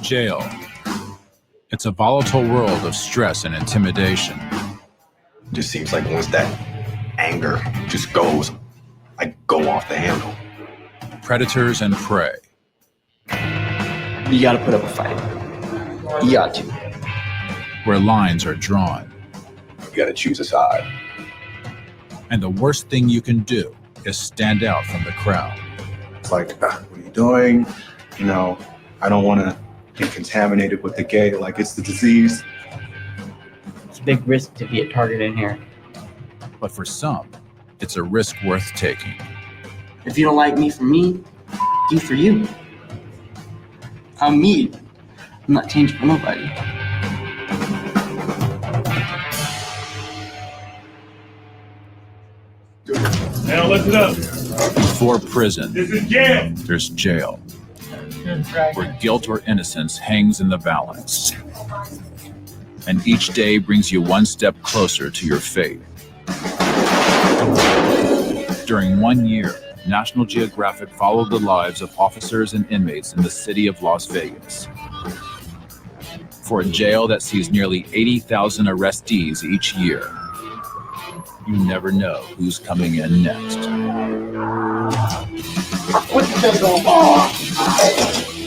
Jail. It's a volatile world of stress and intimidation. Just seems like once that anger just goes, I go off the handle. Predators and prey. You gotta put up a fight. You got to. Where lines are drawn. You gotta choose a side. And the worst thing you can do is stand out from the crowd. It's like, what are you doing? You know, I don't want to get contaminated with the gay, like it's the disease. It's a big risk to be a target in here. But for some, it's a risk worth taking. If you don't like me for me, you for you. I'm me. I'm not changing for nobody. Now listen up. Before prison, This is jail. there's jail. Where guilt or innocence hangs in the balance. And each day brings you one step closer to your fate. During 1 year, National Geographic followed the lives of officers and inmates in the city of Las Vegas. For a jail that sees nearly 80,000 arrestees each year, you never know who's coming in next.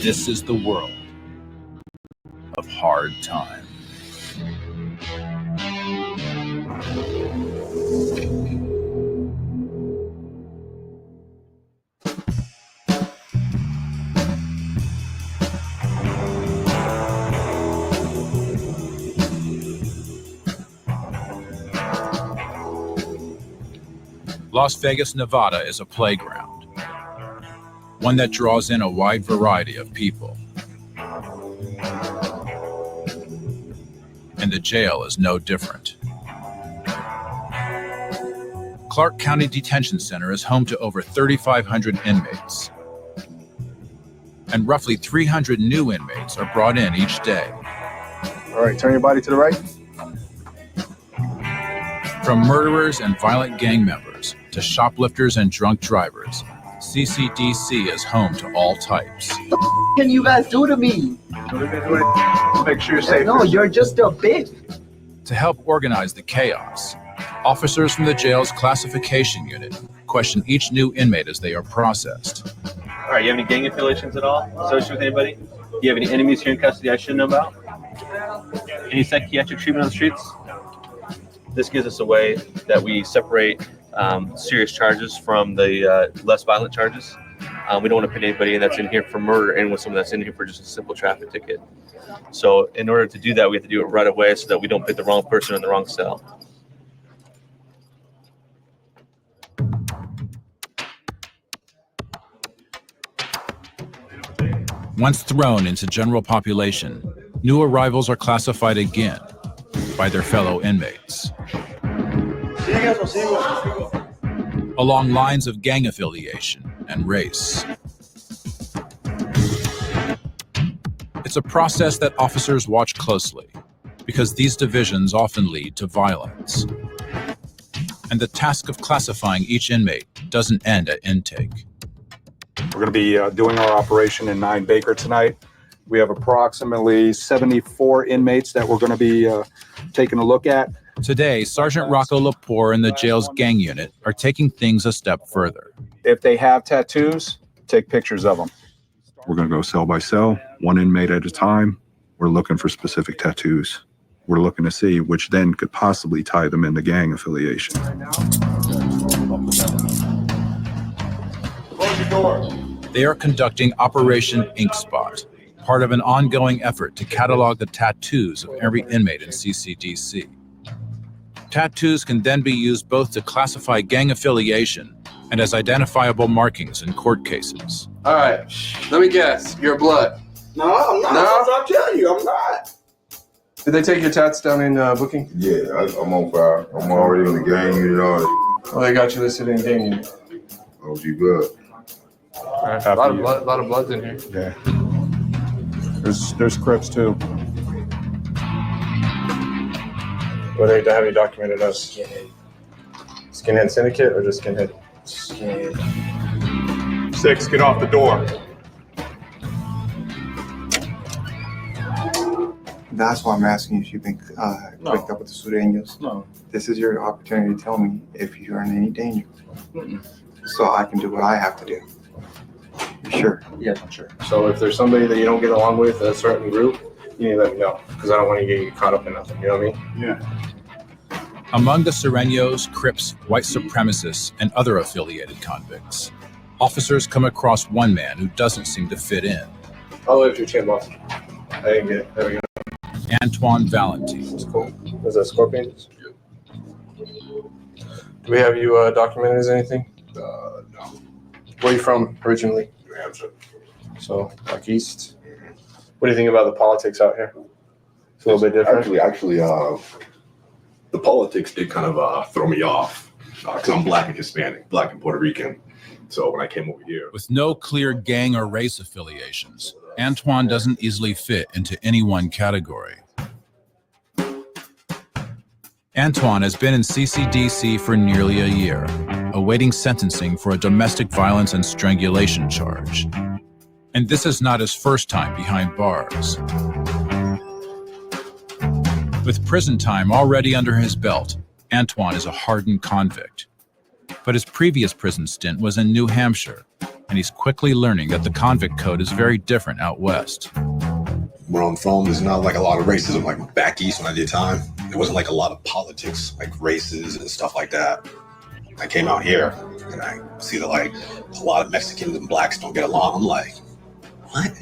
This is the world of hard time. Las Vegas, Nevada is a playground, one that draws in a wide variety of people. And the jail is no different. Clark County Detention Center is home to over 3,500 inmates. And roughly 300 new inmates are brought in each day. All right, turn your body to the right. From murderers and violent gang members to shoplifters and drunk drivers, CCDC is home to all types. What can you guys do to me? Make sure you're safe. No, you're just a bitch. To help organize the chaos, officers from the jail's classification unit question each new inmate as they are processed. All right, you have any gang affiliations at all? Associated with anybody? Do you have any enemies here in custody I should know about? Any psychiatric treatment on the streets? This gives us a way that we separate serious charges from the less violent charges. We don't want to put anybody in that's in here for murder and with someone that's in here for just a simple traffic ticket. So in order to do that, we have to do it right away so that we don't put the wrong person in the wrong cell. Once thrown into general population, new arrivals are classified again by their fellow inmates. Along lines of gang affiliation and race. It's a process that officers watch closely because these divisions often lead to violence. And the task of classifying each inmate doesn't end at intake. We're going to be doing our operation in 9 Baker tonight. We have approximately 74 inmates that we're going to be taking a look at. Today, Sergeant Rocco Lepore and the jail's gang unit are taking things a step further. If they have tattoos, take pictures of them. We're going to go cell by cell, one inmate at a time. We're looking for specific tattoos. We're looking to see which then could possibly tie them into gang affiliation. Close your door. They are conducting Operation Ink Spot, part of an ongoing effort to catalog the tattoos of every inmate in CCDC. Tattoos can then be used both to classify gang affiliation and as identifiable markings in court cases. All right, let me guess. You're blood. No, I'm not. No? I'm telling you, I'm not. Did they take your tats down in booking? Yeah, I'm on fire. I'm already in the gang unit already. Well, they got you listed in gang unit. OG blood. All right, a lot of bloods in here. Yeah. There's Crips too. What do they have you documented as? Skinhead Syndicate or just Skinhead? Skinhead. 6, get off the door. That's why I'm asking if you've been No. picked up with the Sureños. No. This is your opportunity to tell me if you're in any danger, so I can do what I have to do. You sure? Yeah, sure. So if there's somebody that you don't get along with, a certain group, you need to let me know, because I don't want to get you caught up in nothing. You know what I mean? Yeah. Among the Sureños, Crips, white supremacists, and other affiliated convicts, officers come across one man who doesn't seem to fit in. I'll lift your chin, boss. I didn't get it. There we go. Antoine Valentine. It's cool. Is that Scorpion? Do we have you documented as anything? No. Where are you from originally? New Hampshire. So, like East. What do you think about the politics out here? It's a little bit different. Actually, the politics did kind of throw me off because I'm Black and Hispanic, Black and Puerto Rican. So when I came over here, With no clear gang or race affiliations, Antoine doesn't easily fit into any one category. Antoine has been in CCDC for nearly a year, awaiting sentencing for a domestic violence and strangulation charge. And this is not his first time behind bars. With prison time already under his belt, Antoine is a hardened convict. But his previous prison stint was in New Hampshire, and he's quickly learning that the convict code is very different out west. Where I'm from, there's not like a lot of racism. Like back east when I did time, there wasn't like a lot of politics, like races and stuff like that. I came out here and I see that like a lot of Mexicans and blacks don't get along. I'm like, what?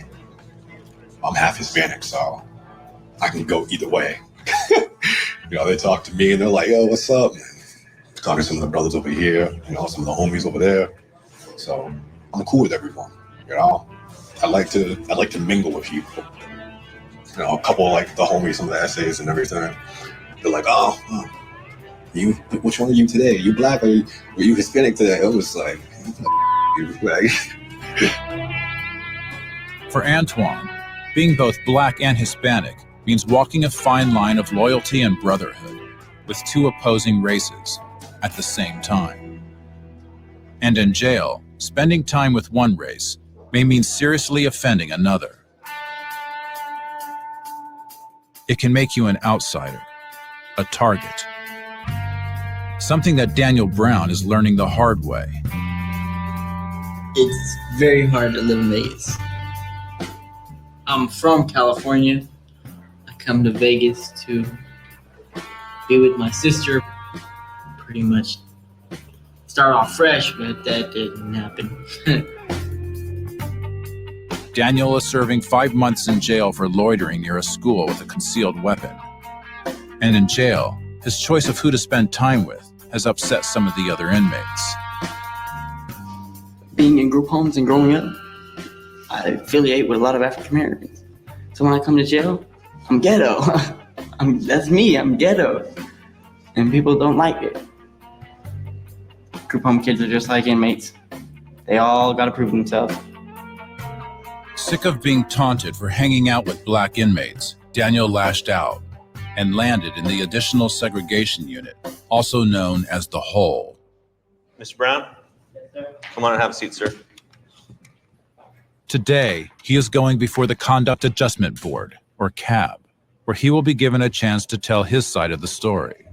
I'm half Hispanic, so I can go either way. They talk to me and they're like, yo, what's up? Talking to some of the brothers over here, some of the homies over there. So I'm cool with everyone. I like to mingle with people. A couple of like the homies, some of the essays and everything. They're like, oh, you, which one are you today? Are you Black or were you Hispanic today? It was like, For Antoine, being both Black and Hispanic means walking a fine line of loyalty and brotherhood with two opposing races at the same time. And in jail, spending time with one race may mean seriously offending another. It can make you an outsider, a target. Something that Daniel Brown is learning the hard way. It's very hard to live in Vegas. I'm from California. I come to Vegas to be with my sister. Pretty much start off fresh, but that didn't happen. Daniel is serving 5 months in jail for loitering near a school with a concealed weapon. And in jail, his choice of who to spend time with has upset some of the other inmates. Being in group homes and growing up, I affiliate with a lot of African Americans. So when I come to jail, I'm ghetto. That's me, I'm ghetto. And people don't like it. Group home kids are just like inmates. They all gotta prove themselves. Sick of being taunted for hanging out with Black inmates, Daniel lashed out and landed in the additional segregation unit, also known as the Hole. Mr. Brown, come on and have a seat, sir. Today, he is going before the Conduct Adjustment Board, or CAB, where he will be given a chance to tell his side of the story.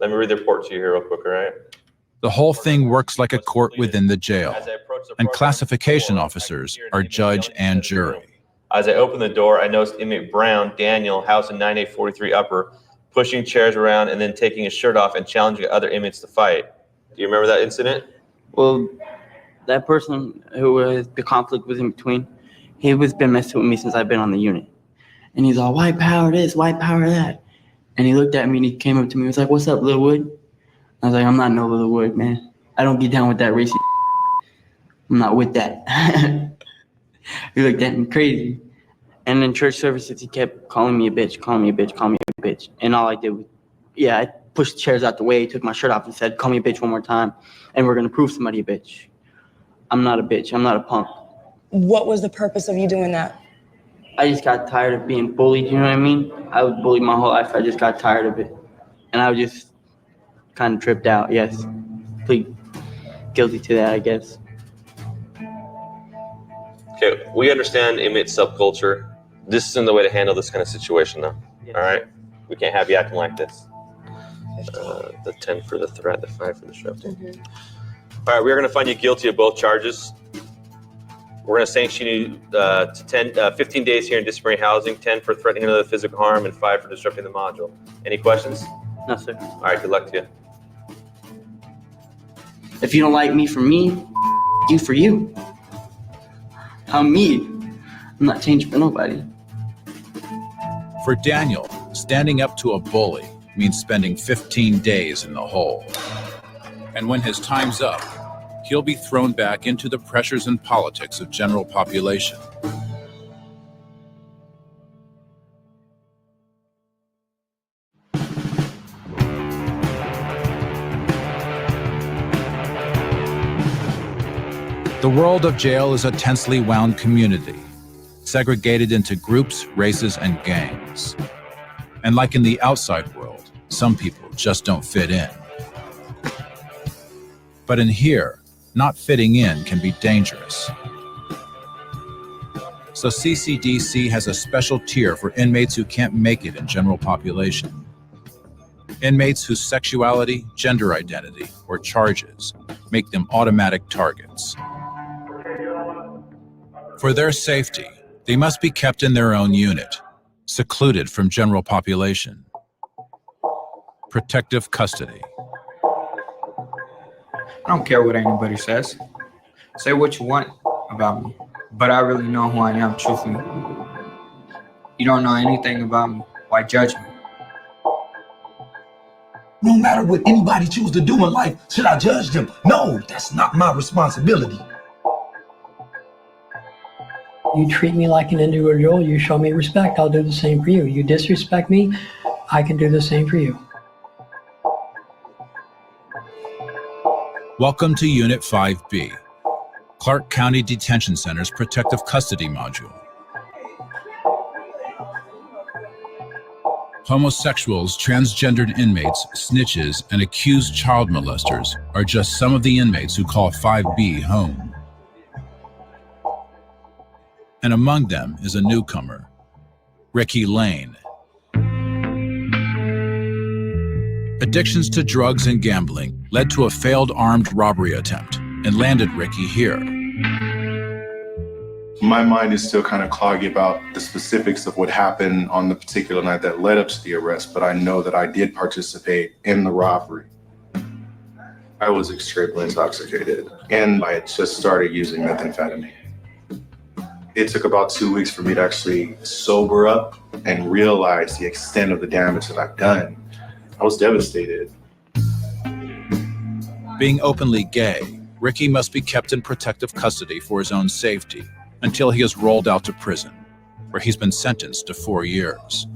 Let me read the report to you here real quick, all right? The whole thing works like a court within the jail, and classification officers are judge and jury. As I opened the door, I noticed inmate Brown, Daniel, housed in 9843 Upper, pushing chairs around and then taking his shirt off and challenging other inmates to fight. Do you remember that incident? Well, that person who the conflict was in between, he was been messing with me since I've been on the unit. And he's all, white power this, white power that. And he looked at me and he came up to me, he was like, what's up, Lil Wood? I was like, I'm not no Lil Wood, man. I don't get down with that racist. I'm not with that. He looked at me crazy. And in church services, he kept calling me a bitch, calling me a bitch, calling me a bitch. And all I did was, I pushed the chairs out the way, took my shirt off and said, call me a bitch one more time. And we're going to prove somebody a bitch. I'm not a bitch. I'm not a punk. What was the purpose of you doing that? I just got tired of being bullied, you know what I mean? I was bullied my whole life. I just got tired of it. And I was just kind of tripped out, yes. Plead guilty to that, I guess. Okay, we understand inmate subculture. This isn't the way to handle this kind of situation, though. All right. We can't have you acting like this. The 10 for the threat, the 5 for disrupting. All right, we're going to find you guilty of both charges. We're going to sanction you to 15 days here in disciplinary housing, 10 for threatening another physical harm, and 5 for disrupting the module. Any questions? No, sir. All right, good luck to you. If you don't like me for me, you for you. I'm me. I'm not changing for nobody. For Daniel, standing up to a bully means spending 15 days in the hole. And when his time's up, he'll be thrown back into the pressures and politics of general population. The world of jail is a tensely wound community, segregated into groups, races, and gangs. And like in the outside world, some people just don't fit in. But in here, not fitting in can be dangerous. So CCDC has a special tier for inmates who can't make it in general population. Inmates whose sexuality, gender identity, or charges make them automatic targets. For their safety, they must be kept in their own unit, secluded from general population. Protective custody. I don't care what anybody says. Say what you want about me, but I really know who I am, truthfully. You don't know anything about me. Why judge me? No matter what anybody chooses to do in life, should I judge them? No, that's not my responsibility. You treat me like an individual, you show me respect, I'll do the same for you. You disrespect me, I can do the same for you. Welcome to Unit 5B, Clark County Detention Center's Protective Custody Module. Homosexuals, transgendered inmates, snitches, and accused child molesters are just some of the inmates who call 5B home. And among them is a newcomer, Ricky Lane. Addictions to drugs and gambling led to a failed armed robbery attempt and landed Ricky here. My mind is still kind of cloggy about the specifics of what happened on the particular night that led up to the arrest, but I know that I did participate in the robbery. I was extremely intoxicated, and I had just started using methamphetamine. It took about 2 weeks for me to actually sober up and realize the extent of the damage that I've done. I was devastated. Being openly gay, Ricky must be kept in protective custody for his own safety until he is rolled out to prison, where he's been sentenced to 4 years.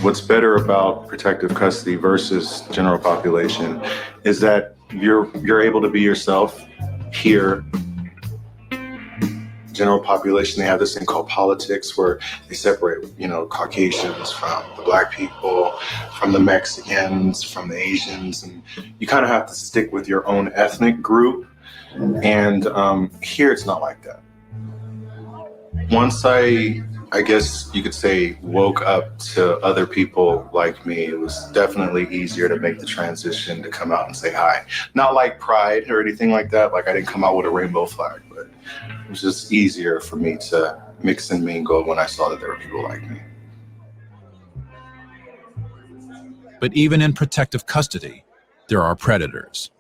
What's better about protective custody versus general population is that you're able to be yourself here. General population, they have this thing called politics where they separate, Caucasians from the Black people, from the Mexicans, from the Asians, and you kind of have to stick with your own ethnic group. And here it's not like that. Once I guess you could say, woke up to other people like me, it was definitely easier to make the transition to come out and say hi. Not like pride or anything like that. Like I didn't come out with a rainbow flag, but it was just easier for me to mix and mingle when I saw that there were people like me. But even in protective custody, there are predators.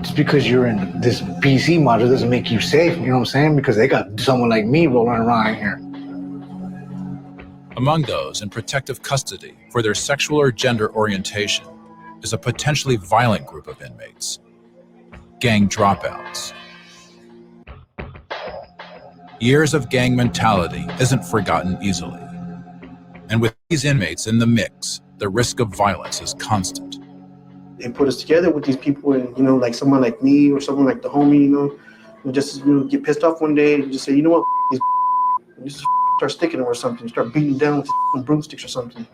Just because you're in this PC module doesn't make you safe, you know what I'm saying? Because they got someone like me rolling around here. Among those in protective custody for their sexual or gender orientation is a potentially violent group of inmates, gang dropouts. Years of gang mentality isn't forgotten easily. And with these inmates in the mix, the risk of violence is constant. They put us together with these people, and like someone like me or someone like the homie, just get pissed off one day and just say, you know what, these just start sticking them or something, start beating them down with broomsticks or something.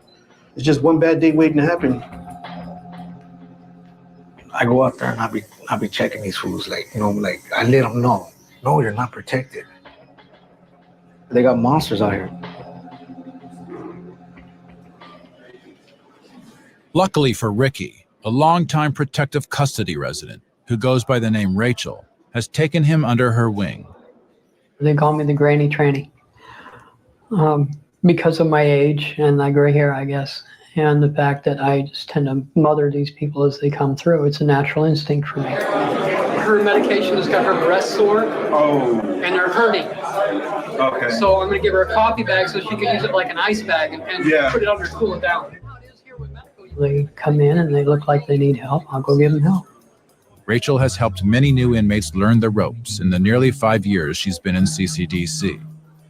It's just one bad day waiting to happen. I go out there and I be checking these fools, like I let them know, no, you're not protected. They got monsters out here. Luckily for Ricky, a longtime protective custody resident who goes by the name Rachel has taken him under her wing. They call me the granny tranny because of my age and my gray hair, I guess, and the fact that I just tend to mother these people as they come through. It's a natural instinct for me. Her medication has got her breast sore. Oh. And they're hurting. Okay. So I'm going to give her a coffee bag so she can use it like an ice bag and put it under, cool it down. They come in and they look like they need help. I'll go give them help. Rachel has helped many new inmates learn the ropes in the nearly 5 years she's been in CCDC.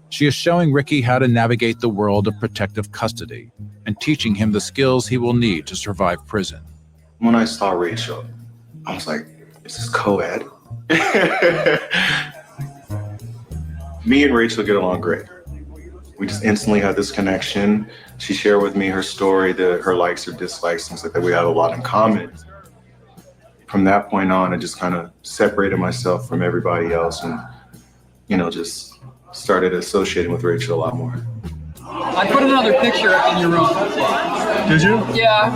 She is showing Ricky how to navigate the world of protective custody and teaching him the skills he will need to survive prison. When I saw Rachel, I was like, is this co-ed? Me and Rachel get along great. We just instantly had this connection. She shared with me her story, her likes, her dislikes, things like that. We had a lot in common. From that point on, I just kind of separated myself from everybody else and, just started associating with Rachel a lot more. I put another picture in your room. Did you? Yeah.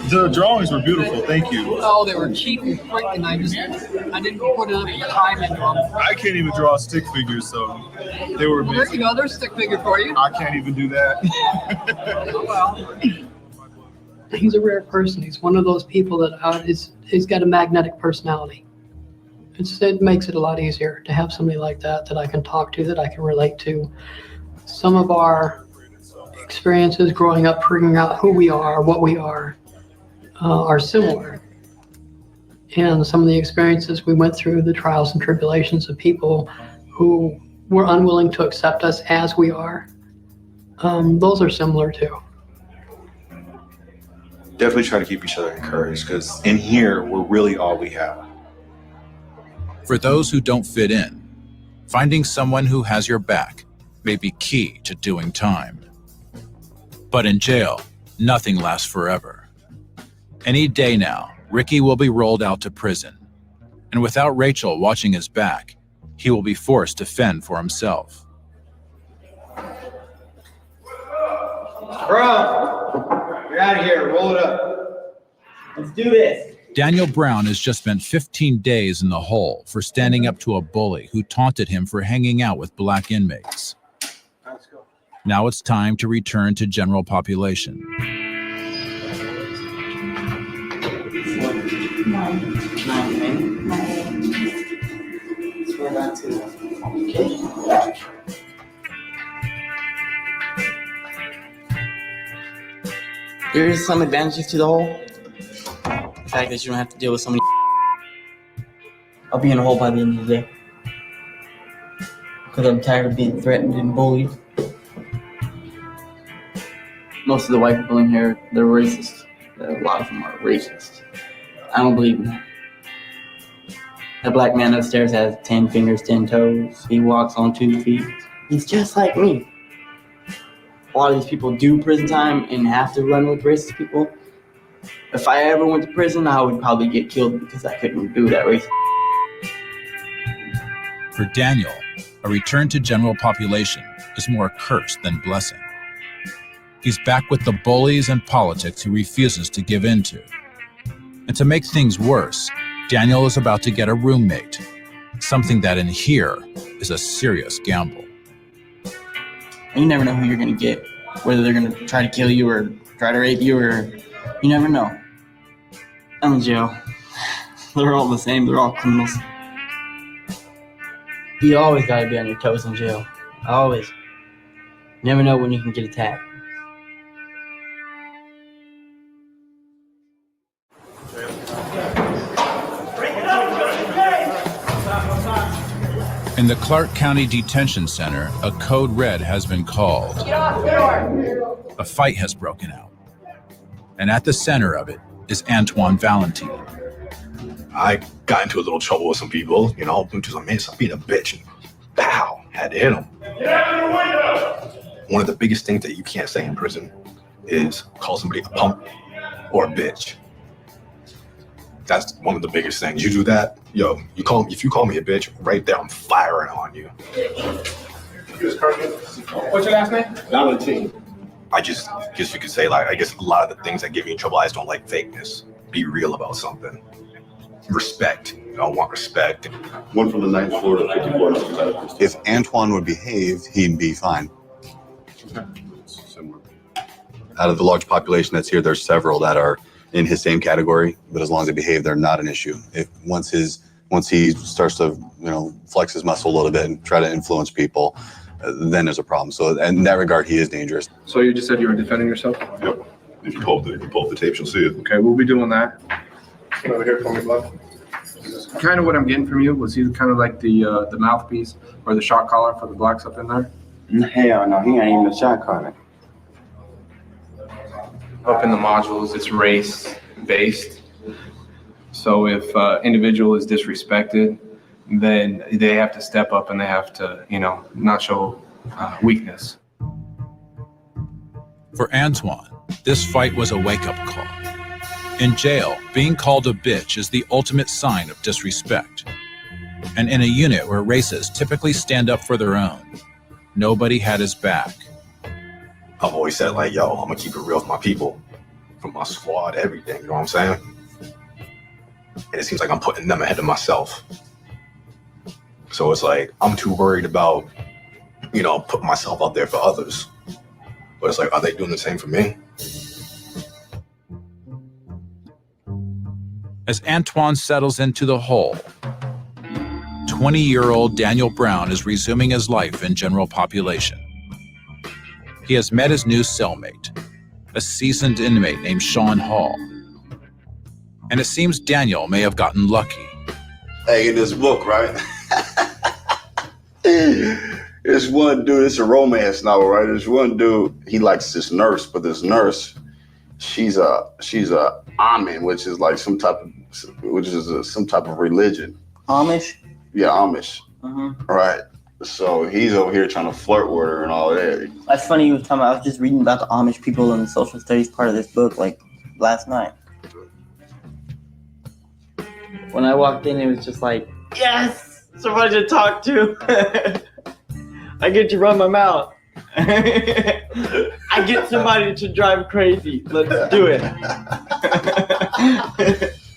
The drawings were beautiful. Thank you. Oh, they were cheap and quick, and I didn't put enough time into them. I can't even draw stick figures, so they were Well, there you go. There's a stick figure for you. I can't even do that. Oh, well. He's a rare person. He's one of those people that he's got a magnetic personality. It makes it a lot easier to have somebody like that I can talk to, that I can relate to. Some of our experiences growing up, figuring out who we are, what we are similar. And some of the experiences we went through, the trials and tribulations of people who were unwilling to accept us as we are, those are similar too. Definitely try to keep each other encouraged, because in here, we're really all we have. For those who don't fit in, finding someone who has your back may be key to doing time. But in jail, nothing lasts forever. Any day now, Ricky will be rolled out to prison. And without Rachel watching his back, he will be forced to fend for himself. Bro, you're out of here. Roll it up. Let's do this. Daniel Brown has just spent 15 days in the hole for standing up to a bully who taunted him for hanging out with black inmates. Now it's time to return to general population. There's some advantages to the hole. The fact that you don't have to deal with so many. I'll be in a hole by the end of the day. Because I'm tired of being threatened and bullied. Most of the white people in here, they're racist. A lot of them are racist. I don't believe in that. That black man upstairs has 10 fingers, 10 toes. He walks on 2 feet. He's just like me. A lot of these people do prison time and have to run with racist people. If I ever went to prison, I would probably get killed because I couldn't do that racist. For Daniel, a return to general population is more a curse than blessing. He's back with the bullies and politics he refuses to give in to. And to make things worse, Daniel is about to get a roommate, something that in here is a serious gamble. And you never know who you're going to get, whether they're going to try to kill you or try to rape you, or you never know. I'm in jail. They're all the same. They're all criminals. You always got to be on your toes in jail. Always. You never know when you can get attacked. In the Clark County Detention Center, a code red has been called. Get off the door. A fight has broken out. And at the center of it is Antoine Valentine. I got into a little trouble with some people, into some minutes. I beat a bitch and pow, had to hit him. Get out of the window. One of the biggest things that you can't say in prison is call somebody a punk or a bitch. That's one of the biggest things. You do that, if you call me a bitch, right there, I'm firing on you. What's your last name? Valentine. I just guess you could say, like, I guess a lot of the things that get me in trouble, I just don't like fakeness. Be real about something. Respect. I want respect. One from the 9th floor to 54. If Antoine would behave, he'd be fine. Similar. Out of the large population that's here, there's several that are in his same category, but as long as they behave, they're not an issue. If once he starts to, flex his muscle a little bit and try to influence people, then there's a problem. So in that regard, he is dangerous. So you just said you were defending yourself? Yep. If you pull up the tapes, you'll see it. Okay, we'll be doing that. Come over here for me, bud. Kind of what I'm getting from you, was he kind of like the mouthpiece or the shot caller for the blacks up in there? Hell no, he ain't even a shot caller. Up in the modules, it's race based. So if individual is disrespected, then they have to step up and they have to, not show weakness. For Antoine, this fight was a wake-up call. In jail, being called a bitch is the ultimate sign of disrespect. And in a unit where races typically stand up for their own, nobody had his back. I've always said, like, yo, I'm gonna keep it real with my people, from my squad, everything, you know what I'm saying? And it seems like I'm putting them ahead of myself. So it's like, I'm too worried about, putting myself out there for others. But it's like, are they doing the same for me? As Antoine settles into the hole, 20-year-old Daniel Brown is resuming his life in general population. He has met his new cellmate, a seasoned inmate named Sean Hall. And it seems Daniel may have gotten lucky. Hey, in this book, right? There's one dude, it's a romance novel, right? There's one dude, he likes this nurse, but this nurse, she's a Amen, which is like some type of religion. Amish? Yeah, Amish. Mm-hmm. Right. So he's over here trying to flirt with her and all that. That's funny you were talking about. I was just reading about the Amish people in the social studies part of this book, like last night. When I walked in, it was just like, yes, somebody to talk to. I get to run my mouth. I get somebody to drive crazy. Let's do it.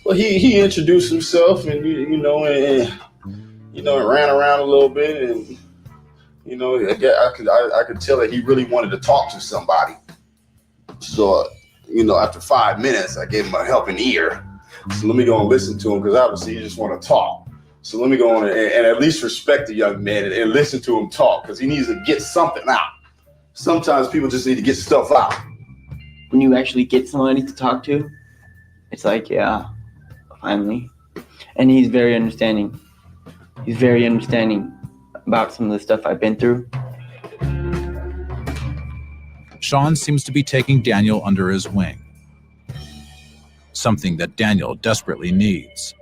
Well, he introduced himself and and ran around a little bit, and I could tell that he really wanted to talk to somebody. So after 5 minutes, I gave him a helping ear. So let me go and listen to him, because obviously you just want to talk. So let me go on and at least respect the young man and listen to him talk, because he needs to get something out. Sometimes people just need to get stuff out. When you actually get somebody to talk to, it's like, yeah, finally. And he's very understanding. He's very understanding about some of the stuff I've been through. Sean seems to be taking Daniel under his wing, something that Daniel desperately needs.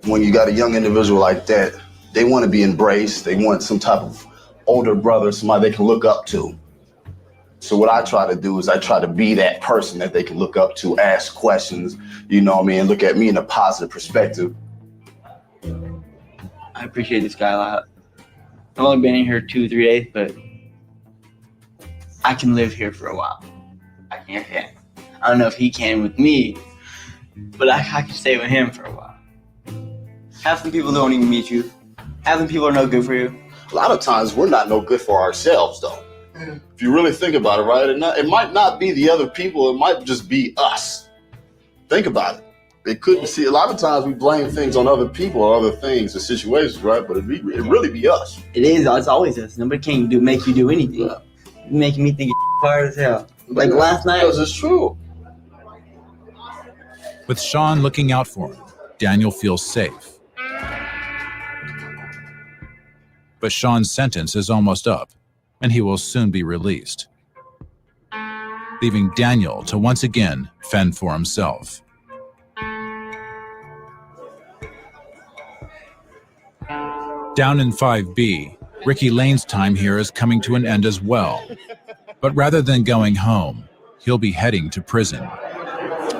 When you got a young individual like that, they want to be embraced. They want some type of older brother, somebody they can look up to. So what I try to do is I try to be that person that they can look up to, ask questions, and look at me in a positive perspective. I appreciate this guy a lot. I've only been in here 2-3 days, but I can live here for a while. I can. I don't know if he can with me, but I can stay with him for a while. Half some people don't even meet you. Half some people are no good for you. A lot of times we're not no good for ourselves, though. If you really think about it, right? It might not be the other people. It might just be us. Think about it. It couldn't see. A lot of times we blame things on other people or other things or situations, right? But it really be us. It is. It's always us. Nobody can make you do anything. You're making me think you're hard as hell. Like last night. Because it's true. With Sean looking out for him, Daniel feels safe. But Sean's sentence is almost up, and he will soon be released, leaving Daniel to once again fend for himself. Down in 5B, Ricky Lane's time here is coming to an end as well. But rather than going home, he'll be heading to prison.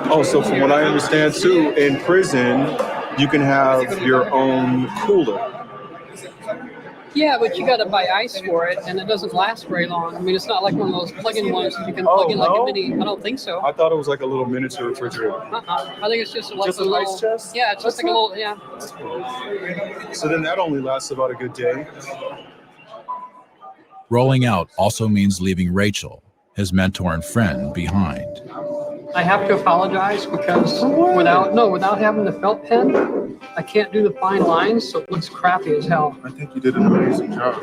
Oh, so from what I understand too, in prison, you can have your own cooler. Yeah, but you got to buy ice for it, and it doesn't last very long. I mean, it's not like one of those plug-in ones that you can plug in like a mini. I don't think so. I thought it was like a little miniature refrigerator. I think it's just like Just a an little ice chest? Yeah, it's just like a little. Yeah. So then that only lasts about a good day. Rolling out also means leaving Rachel, his mentor and friend, behind. I have to apologize because without having the felt pen, I can't do the fine lines, so it looks crappy as hell. I think you did an amazing job.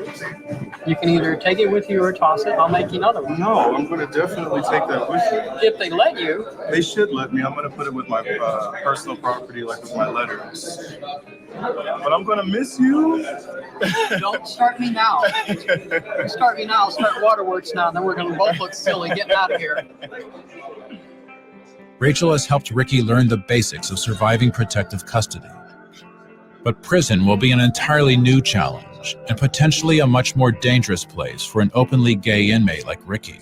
You can either take it with you or toss it. I'll make you another one. No, I'm going to definitely take that with you. If they let you. They should let me. I'm going to put it with my personal property, like with my letters. But I'm going to miss you. Don't start me now. Start me now. I'll start Waterworks now. Then we're going to both look silly getting out of here. Rachel has helped Ricky learn the basics of surviving protective custody. But prison will be an entirely new challenge and potentially a much more dangerous place for an openly gay inmate like Ricky.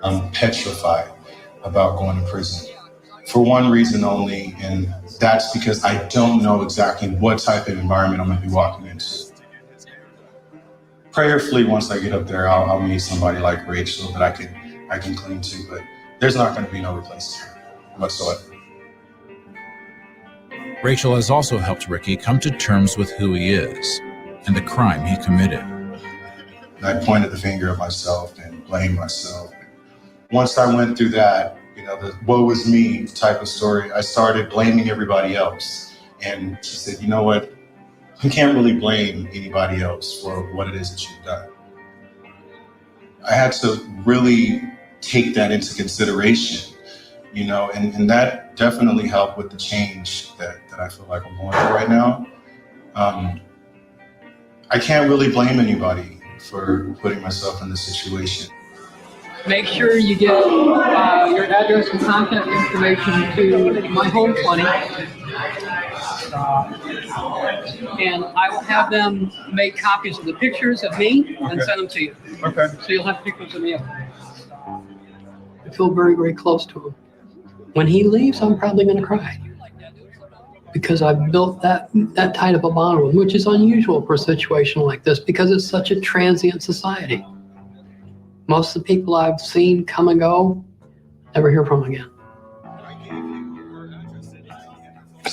I'm petrified about going to prison for one reason only, and that's because I don't know exactly what type of environment I'm going to be walking into. Prayerfully, once I get up there, I'll meet somebody like Rachel that I can cling to, but there's not going to be no replacement whatsoever. Rachel has also helped Ricky come to terms with who he is and the crime he committed. I pointed the finger at myself and blamed myself. Once I went through that, the woe is me type of story, I started blaming everybody else. And she said, you know what? You can't really blame anybody else for what it is that you've done. I had to really take that into consideration, and that definitely helped with the change that I feel like I'm going through right now. I can't really blame anybody for putting myself in this situation. Make sure you get your address and contact information to my home 20. And I will have them make copies of the pictures of me and send them to you. Okay. So you'll have pictures of me. I feel very, very close to him. When he leaves, I'm probably going to cry because I've built that tight of a bond with him, which is unusual for a situation like this because it's such a transient society. Most of the people I've seen come and go, never hear from again.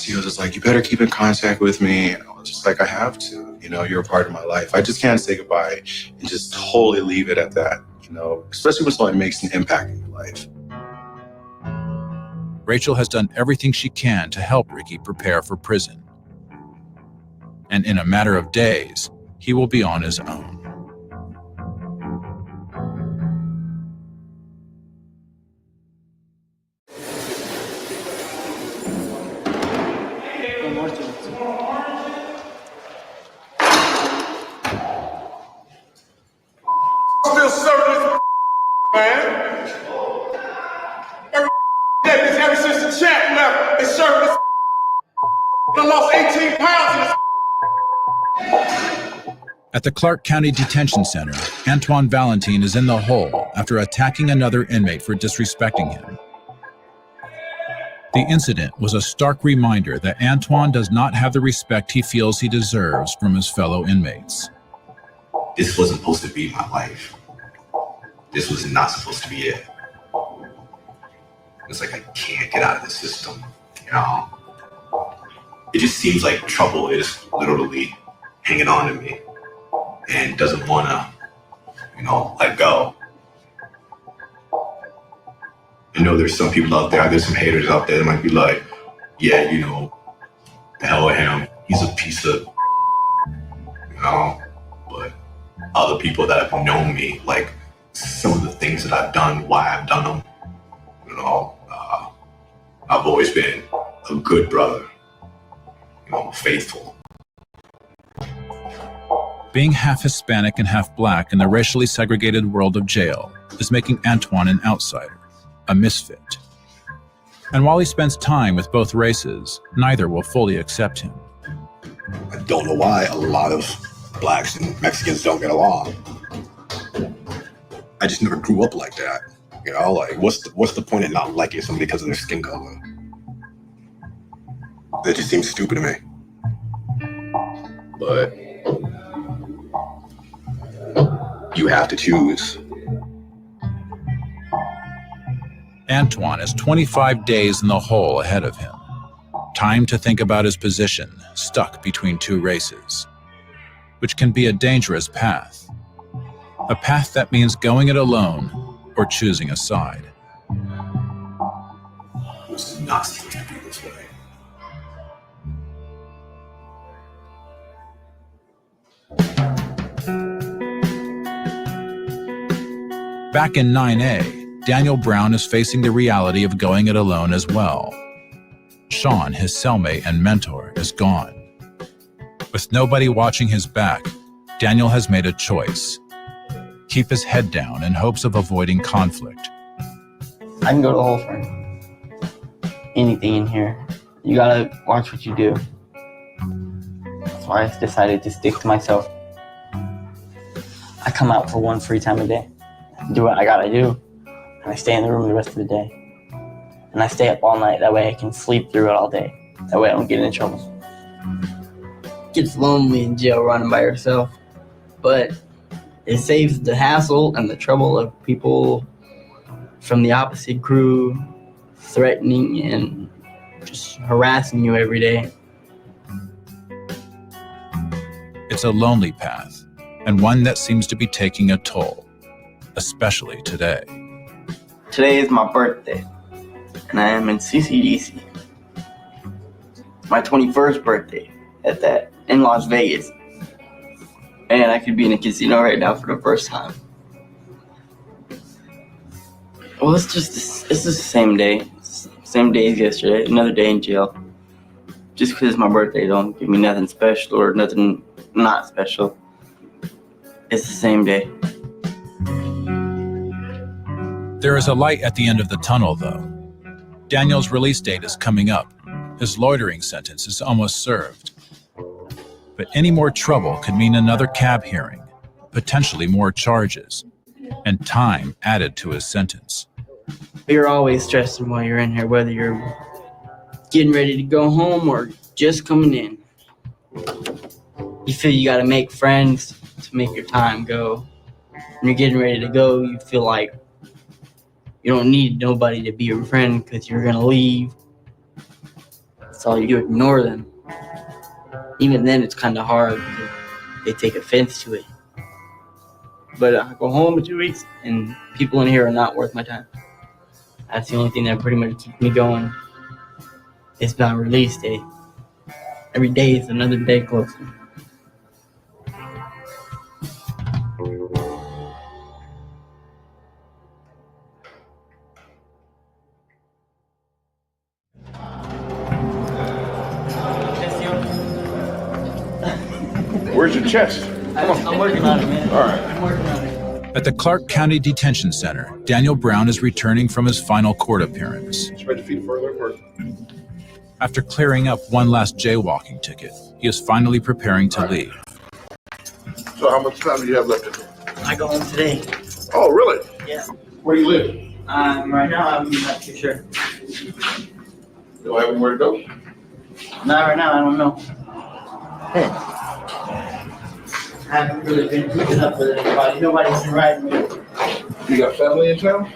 He was just like, you better keep in contact with me. And I was just like, I have to, you're a part of my life. I just can't say goodbye and just totally leave it at that, especially when somebody makes an impact in your life. Rachel has done everything she can to help Ricky prepare for prison. And in a matter of days, he will be on his own. Still serving this man. Ever since the champ left, they serving this. I lost 18 pounds in this. At the Clark County Detention Center, Antoine Valentine is in the hole after attacking another inmate for disrespecting him. The incident was a stark reminder that Antoine does not have the respect he feels he deserves from his fellow inmates. This wasn't supposed to be my life. This was not supposed to be it. It's like I can't get out of the system, It just seems like trouble is literally hanging on to me and doesn't want to, let go. I know there's some people out there, there's some haters out there that might be like, yeah, the hell with him. He's a piece of, but other people that have known me, like some of the things that I've done, why I've done them, I've always been a good brother, faithful. Being half Hispanic and half Black in the racially segregated world of jail is making Antoine an outsider, a misfit. And while he spends time with both races, neither will fully accept him. I don't know why a lot of Blacks and Mexicans don't get along. I just never grew up like that. You know, like what's the point of not liking somebody because of their skin color? That just seems stupid to me. But you have to choose. Antoine has 25 days in the hole ahead of him. Time to think about his position, stuck between two races, which can be a dangerous path. A path that means going it alone or choosing a side. It's not supposed to be this way. Back in 9A, Daniel Brown is facing the reality of going it alone as well. Sean, his cellmate and mentor, is gone. With nobody watching his back, Daniel has made a choice. Keep his head down in hopes of avoiding conflict. I can go to the hole for anything in here. You gotta watch what you do. That's why I decided to stick to myself. I come out for one free time a day, do what I gotta do, and I stay in the room the rest of the day. And I stay up all night, that way I can sleep through it all day. That way I don't get in trouble. It gets lonely in jail running by yourself, but it saves the hassle and the trouble of people from the opposite crew threatening and just harassing you every day. It's a lonely path, and one that seems to be taking a toll, especially today. Today is my birthday, and I am in CCDC. My 21st birthday at that in Las Vegas. And I could be in a casino right now for the first time. Well, it's the same day. Same day as yesterday, another day in jail. Just because it's my birthday, don't give me nothing special or nothing not special. It's the same day. There is a light at the end of the tunnel, though. Daniel's release date is coming up. His loitering sentence is almost served. But any more trouble could mean another cab hearing, potentially more charges, and time added to his sentence. You're always stressing while you're in here, whether you're getting ready to go home or just coming in. You feel you gotta make friends to make your time go. When you're getting ready to go, you feel like you don't need nobody to be your friend because you're gonna leave. So you ignore them. Even then, it's kind of hard because they take offense to it. But I go home in 2 weeks, and people in here are not worth my time. That's the only thing that pretty much keeps me going. It's my release day. Every day is another day closer. Where's your chest? I'm working on it, man. All right. I'm working on it. At the Clark County Detention Center, Daniel Brown is returning from his final court appearance. Spread your feet further apart. After clearing up one last jaywalking ticket, he is finally preparing to leave. So how much time do you have left in here? I go home today. Oh, really? Yeah. Where do you live? Right now, I'm not too sure. You don't have anywhere to go? Not right now, I don't know. Hey. I haven't really been keeping up with anybody. Nobody's been riding me. You got family in town?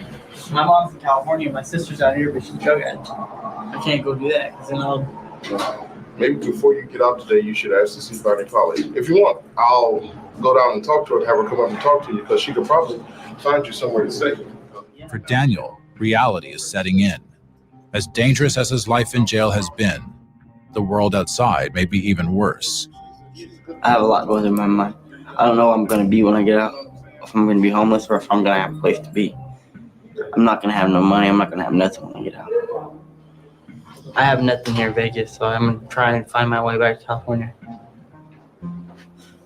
My mom's in California. My sister's out here, but she's drug addict. I can't go do that because then I'll. Maybe before you get out today, you should ask to see Bonnie Polly. If you want, I'll go down and talk to her and have her come up and talk to you because she could probably find you somewhere to stay. For Daniel, reality is setting in. As dangerous as his life in jail has been, the world outside may be even worse. I have a lot going through my mind. I don't know what I'm going to be when I get out. If I'm going to be homeless or if I'm going to have a place to be. I'm not going to have no money. I'm not going to have nothing when I get out. I have nothing here in Vegas, so I'm going to try and find my way back to California.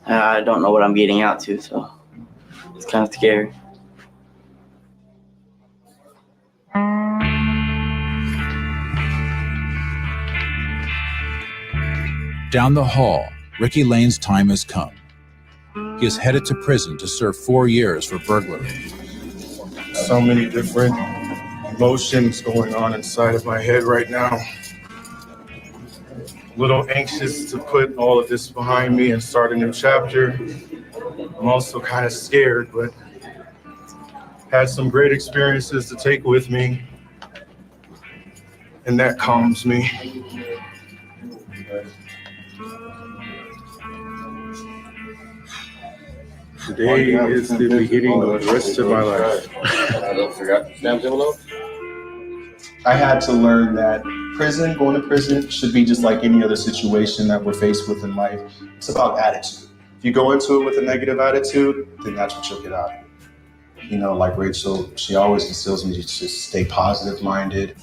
I don't know what I'm getting out to, so it's kind of scary. Down the hall, Ricky Lane's time has come. He is headed to prison to serve 4 years for burglary. so many different emotions going on inside of my head right now. A little anxious to put all of this behind me and start a new chapter. I'm also kind of scared, but had some great experiences to take with me, and that calms me. Today is the beginning of the rest of my life. I had to learn that going to prison should be just like any other situation that we're faced with in life. It's about attitude. If you go into it with a negative attitude, then that's what you'll get out of it. You know, like Rachel, she always instills me to just stay positive minded.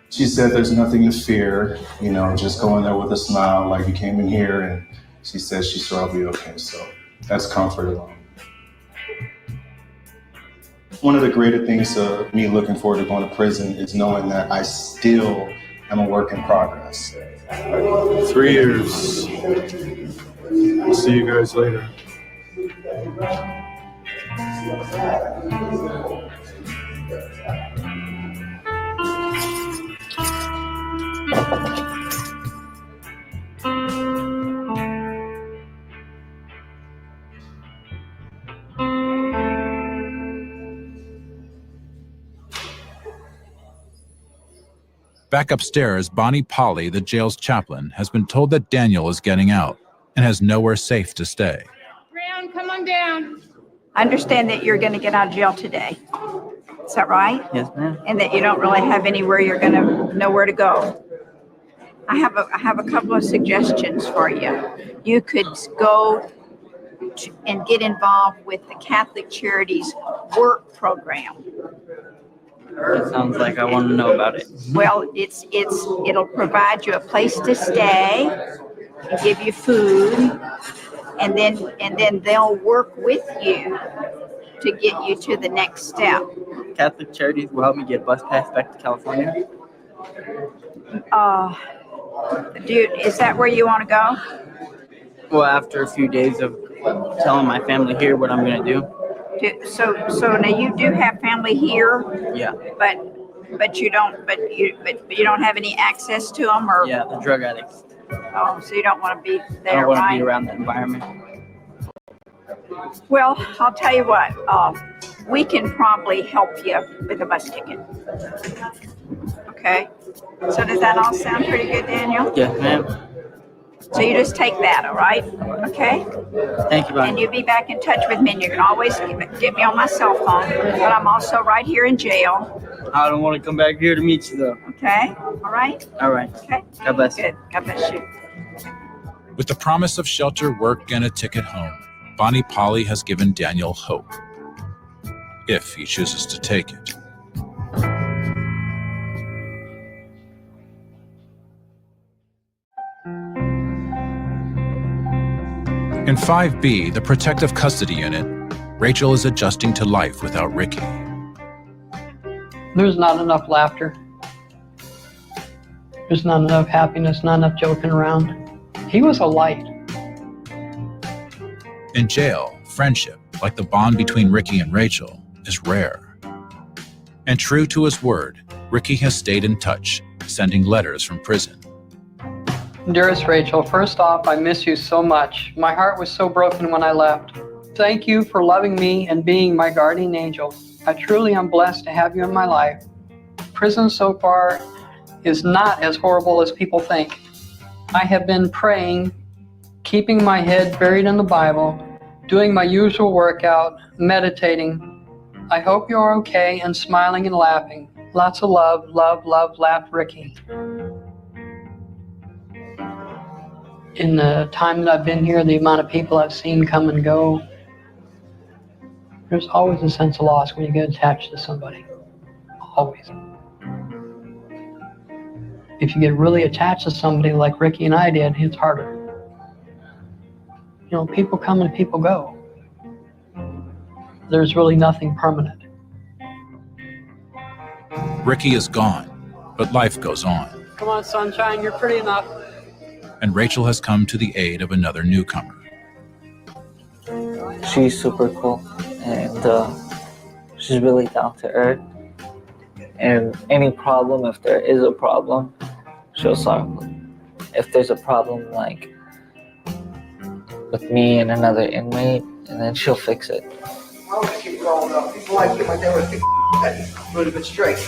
She said there's nothing to fear, you know, just go in there with a smile like you came in here, and she says she's sure I'll be okay. So that's comfort alone. One of the greater things of me looking forward to going to prison is knowing that I still am a work in progress. 3 years. I'll see you guys later. Back upstairs, Bonnie Polly, the jail's chaplain, has been told that Daniel is getting out and has nowhere safe to stay. Brown, come on down. I understand that you're going to get out of jail today. Is that right? Yes, ma'am. And that you don't really have anywhere you're going to know where to go. I have a couple of suggestions for you. You could go and get involved with the Catholic Charities work program. It sounds like I want to know about it. Well, it'll provide you a place to stay, and give you food, and then they'll work with you to get you to the next step. Catholic Charities will help me get bus pass back to California. Dude, is that where you want to go? Well, after a few days of telling my family here what I'm going to do. So now you do have family here, Yeah. but you don't have any access to them, or Yeah, the drug addicts. oh, so you don't want to be I there, don't want to right? be around that environment. Well, I'll tell you what, we can probably help you with a bus ticket. Okay? So does that all sound pretty good, Daniel? Yes, ma'am. So you just take that, all right? Okay? Thank you, Bonnie. And you be back in touch with me, and you can always get me on my cell phone, but I'm also right here in jail. I don't want to come back here to meet you, though. Okay? All right? All right. Okay? God bless you. Good. God bless you. With the promise of shelter, work, and a ticket home, Bonnie Polly has given Daniel hope, if he chooses to take it. In 5B, the protective custody unit, Rachel is adjusting to life without Ricky. There's not enough laughter. There's not enough happiness, not enough joking around. He was a light. In jail, friendship, like the bond between Ricky and Rachel, is rare. And true to his word, Ricky has stayed in touch, sending letters from prison. Dearest Rachel, first off, I miss you so much. My heart was so broken when I left. Thank you for loving me and being my guardian angel. I truly am blessed to have you in my life. Prison so far is not as horrible as people think. I have been praying, keeping my head buried in the Bible, doing my usual workout, meditating. I hope you're okay and smiling and laughing. Lots of love, love, love, laugh, Ricky. In the time that I've been here, the amount of people I've seen come and go, there's always a sense of loss when you get attached to somebody. Always. If you get really attached to somebody like Ricky and I did, it's harder. You know, people come and people go. There's really nothing permanent. Ricky is gone, but life goes on, Come on, sunshine, you're pretty enough. and Rachel has come to the aid of another newcomer. She's super cool, and She's really down to earth. And any problem, if there is a problem, she'll solve it. If there's a problem like with me and another inmate, and then she'll fix it. I want to keep growing up. People like you, my dad would have would have been straight.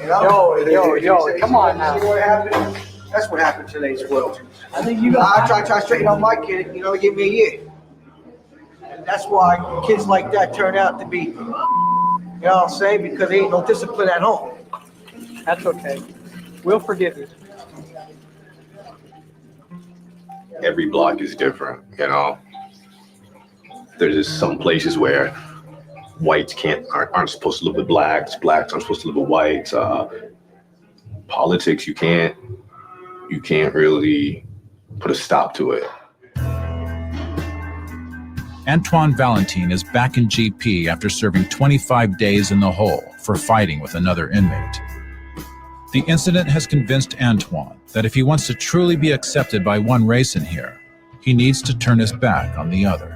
You know? Yo, come on now. See what happened? That's what happened in today's world. I think you got. I try to straighten out my kid. You know, they give me a year. And that's why kids like that turn out to be, you know what I'm saying? Because there ain't no discipline at home. That's okay. We'll forgive you. Every block is different, you know. There's just some places where whites aren't supposed to live with blacks, blacks aren't supposed to live with whites. Politics, you can't really put a stop to it. Antoine Valentine is back in GP after serving 25 days in the hole for fighting with another inmate. The incident has convinced Antoine that if he wants to truly be accepted by one race in here, he needs to turn his back on the other.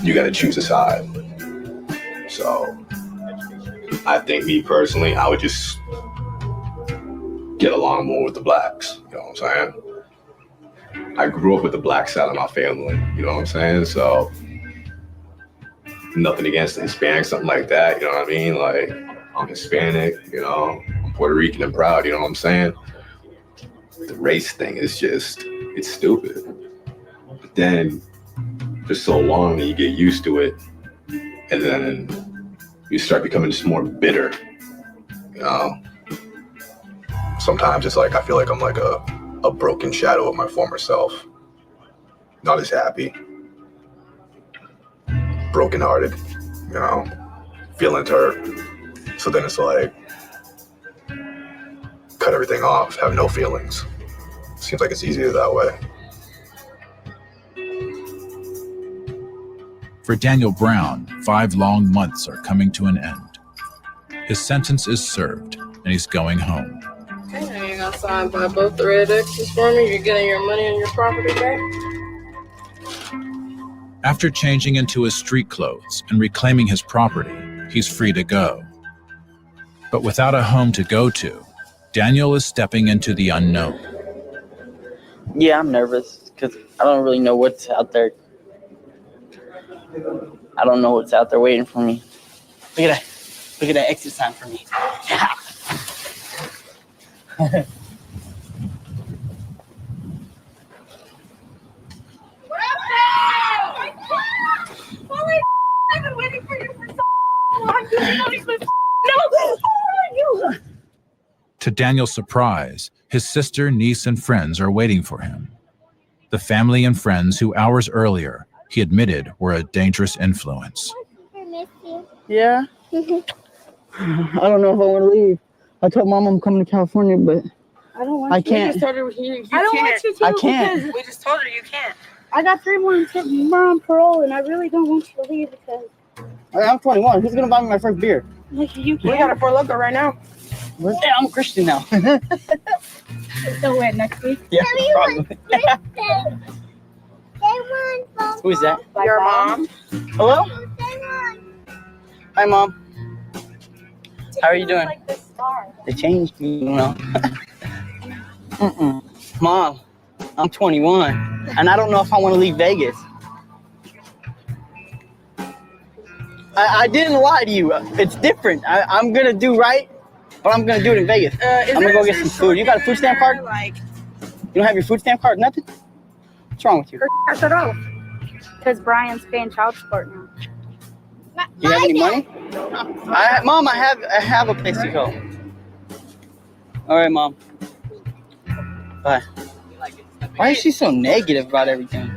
You got to choose a side. So I think me personally, I would just get along more with the blacks. You know what I'm saying? I grew up with the black side of my family. You know what I'm saying? So nothing against the Hispanic, something like that. You know what I mean? Like, I'm Hispanic, you know, I'm Puerto Rican and proud. You know what I'm saying? The race thing is just, it's stupid. But then for so long that you get used to it, and then you start becoming just more bitter. You know, sometimes it's like I feel like I'm like a broken shadow of my former self. Not as happy, brokenhearted, you know, feelings hurt. So then it's like cut everything off, have no feelings. Seems like it's easier that way. For Daniel Brown, 5 long months are coming to an end. His sentence is served, and he's going home. Okay, now you're gonna sign by both the red X's for me. You're getting your money and your property back. After changing into his street clothes and reclaiming his property, he's free to go. But without a home to go to, Daniel is stepping into the unknown. Yeah, I'm nervous because I don't really know what's out there. I don't know what's out there waiting for me. Look at that. Look at that exit sign for me. I've been waiting for you for so long. No! To Daniel's surprise, his sister, niece, and friends are waiting for him. The family and friends who hours earlier he admitted were a dangerous influence. Yeah? I don't know if I want to leave. I told Mom I'm coming to California, but I don't want I you. can't. We just told her you I don't want you to. I can't. because We just told her you can't. I got 3 months more on parole, and I really don't want you to leave because I'm 21. Who's going to buy me my first beer? you can't. We got a Four Loko right now. Yeah, I'm a Christian now. So wait, next week? Yeah, probably. Who is that? Your mom. Hello? Hi, Mom. How are you doing? They changed me, you know. Mom, I'm 21, and I don't know if I want to leave Vegas. I didn't lie to you. It's different. I'm going to do right, but I'm going to do it in Vegas. I'm going to go get some food. You got a food stamp card? You don't have your food stamp card? Nothing? What's wrong with you? Shut off. Because Brian's paying child support now. Do you have any money? Mom, I have a place to go. All right, Mom. Bye. Why is she so negative about everything?